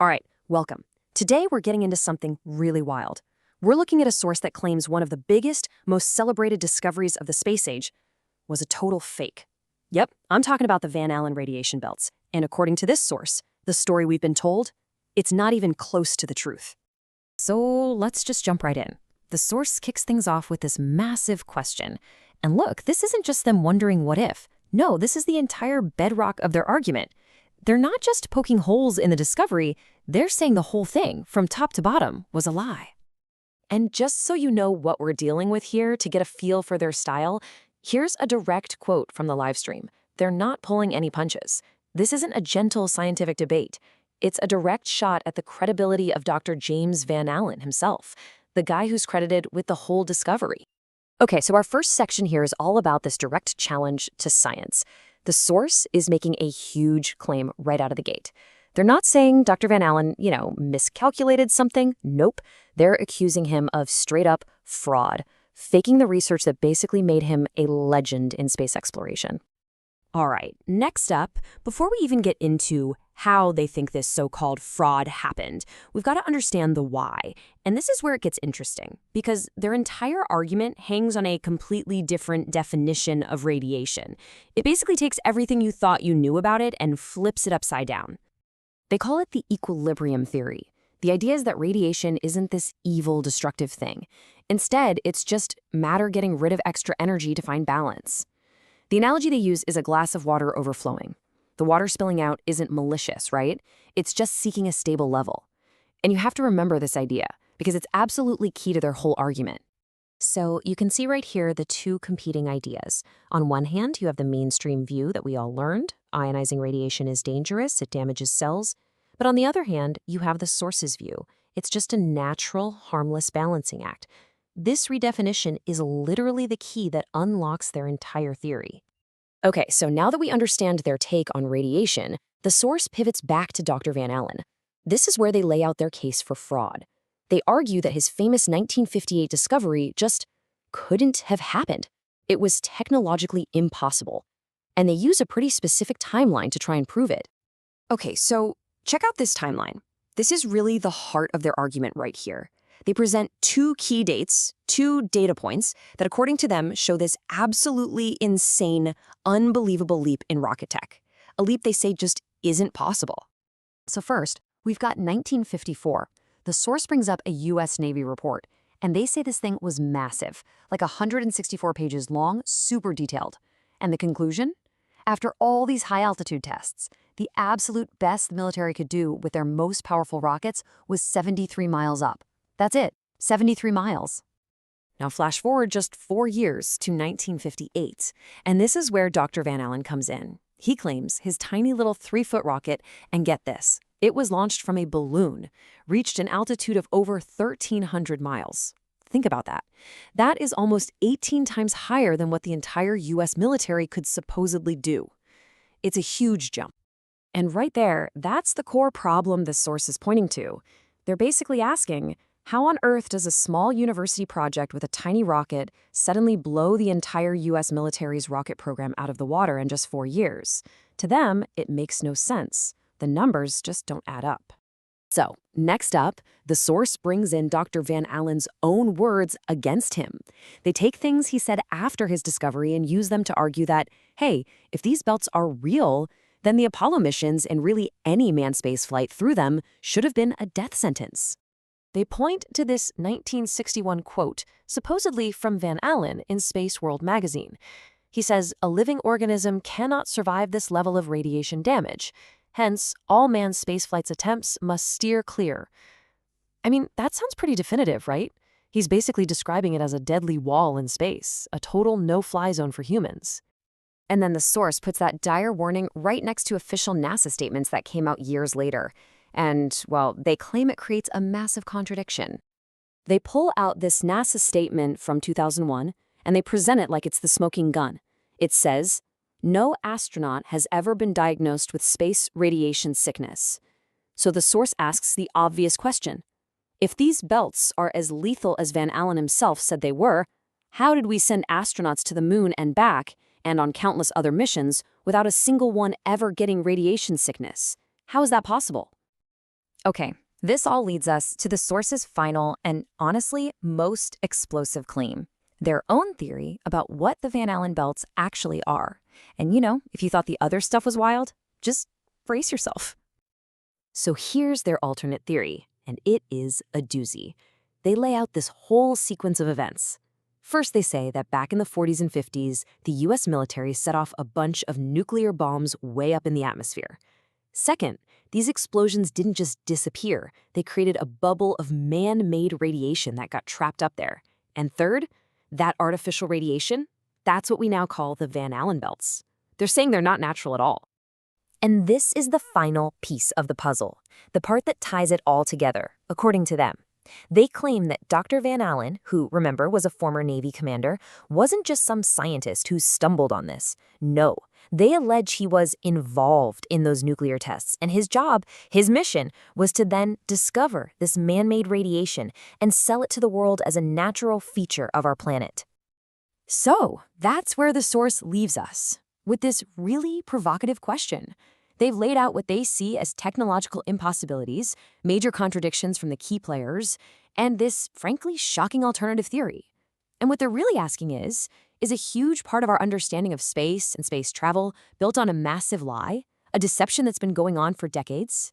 All right, welcome. Today we're getting into something really wild. We're looking at a source that claims one of the biggest, most celebrated discoveries of the space age was a total fake. Yep, I'm talking about the Van Allen radiation belts. And according to this source, the story we've been told, it's not even close to the truth. So let's just jump right in. The source kicks things off with this massive question. And look, this isn't just them wondering what if. No, this is the entire bedrock of their argument. They're not just poking holes in the discovery, they're saying the whole thing, from top to bottom, was a lie. And just so you know what we're dealing with here to get a feel for their style, here's a direct quote from the live stream. They're not pulling any punches. This isn't a gentle scientific debate. It's a direct shot at the credibility of Dr. James Van Allen himself, the guy who's credited with the whole discovery. Okay, so our first section here is all about this direct challenge to science. The source is making a huge claim right out of the gate. They're not saying Dr. Van Allen, miscalculated something. Nope. They're accusing him of straight-up fraud, faking the research that basically made him a legend in space exploration. All right, next up, before we even get into how they think this so-called fraud happened, we've got to understand the why. And this is where it gets interesting, because their entire argument hangs on a completely different definition of radiation. It basically takes everything you thought you knew about it and flips it upside down. They call it the equilibrium theory. The idea is that radiation isn't this evil, destructive thing. Instead, it's just matter getting rid of extra energy to find balance. The analogy they use is a glass of water overflowing. The water spilling out isn't malicious, right? It's just seeking a stable level. And you have to remember this idea, because it's absolutely key to their whole argument. So you can see right here the two competing ideas. On one hand, you have the mainstream view that we all learned. Ionizing radiation is dangerous, it damages cells. But on the other hand, you have the source's view. It's just a natural, harmless balancing act. This redefinition is literally the key that unlocks their entire theory. Okay, so now that we understand their take on radiation, the source pivots back to Dr. Van Allen. This is where they lay out their case for fraud. They argue that his famous 1958 discovery just couldn't have happened. It was technologically impossible. And they use a pretty specific timeline to try and prove it. Okay, so check out this timeline. This is really the heart of their argument right here. They present two key dates, two data points, that according to them show this absolutely insane, unbelievable leap in rocket tech. A leap they say just isn't possible. So first, we've got 1954. The source brings up a U.S. Navy report, and they say this thing was massive, like 164 pages long, super detailed. And the conclusion? After all these high-altitude tests, the absolute best the military could do with their most powerful rockets was 73 miles up. That's it, 73 miles. Now flash forward just 4 years to 1958, and this is where Dr. Van Allen comes in. He claims his tiny little 3-foot rocket, and get this, it was launched from a balloon, reached an altitude of over 1,300 miles. Think about that. That is almost 18 times higher than what the entire U.S. military could supposedly do. It's a huge jump. And right there, that's the core problem this source is pointing to. They're basically asking, how on earth does a small university project with a tiny rocket suddenly blow the entire U.S. military's rocket program out of the water in just 4 years? To them, it makes no sense. The numbers just don't add up. So, next up, the source brings in Dr. Van Allen's own words against him. They take things he said after his discovery and use them to argue that, hey, if these belts are real, then the Apollo missions and really any manned space flight through them should have been a death sentence. They point to this 1961 quote, supposedly from Van Allen in Space World magazine. He says, "A living organism cannot survive this level of radiation damage. Hence, all manned spaceflights attempts must steer clear." I mean, that sounds pretty definitive, right? He's basically describing it as a deadly wall in space, a total no-fly zone for humans. And then the source puts that dire warning right next to official NASA statements that came out years later. And, well, they claim it creates a massive contradiction. They pull out this NASA statement from 2001, and they present it like it's the smoking gun. It says, "No astronaut has ever been diagnosed with space radiation sickness." So the source asks the obvious question. If these belts are as lethal as Van Allen himself said they were, how did we send astronauts to the moon and back, and on countless other missions, without a single one ever getting radiation sickness? How is that possible? Okay, this all leads us to the source's final and, honestly, most explosive claim. Their own theory about what the Van Allen belts actually are. And if you thought the other stuff was wild, just brace yourself. So here's their alternate theory, and it is a doozy. They lay out this whole sequence of events. First, they say that back in the 40s and 50s, the US military set off a bunch of nuclear bombs way up in the atmosphere. Second, these explosions didn't just disappear. They created a bubble of man-made radiation that got trapped up there. And third, that artificial radiation, that's what we now call the Van Allen belts. They're saying they're not natural at all. And this is the final piece of the puzzle, the part that ties it all together, according to them. They claim that Dr. Van Allen, who, remember, was a former Navy commander, wasn't just some scientist who stumbled on this. No, they allege he was involved in those nuclear tests, and his job, his mission, was to then discover this man-made radiation and sell it to the world as a natural feature of our planet. So, that's where the source leaves us, with this really provocative question. They've laid out what they see as technological impossibilities, major contradictions from the key players, and this, frankly, shocking alternative theory. And what they're really asking is a huge part of our understanding of space and space travel built on a massive lie, a deception that's been going on for decades?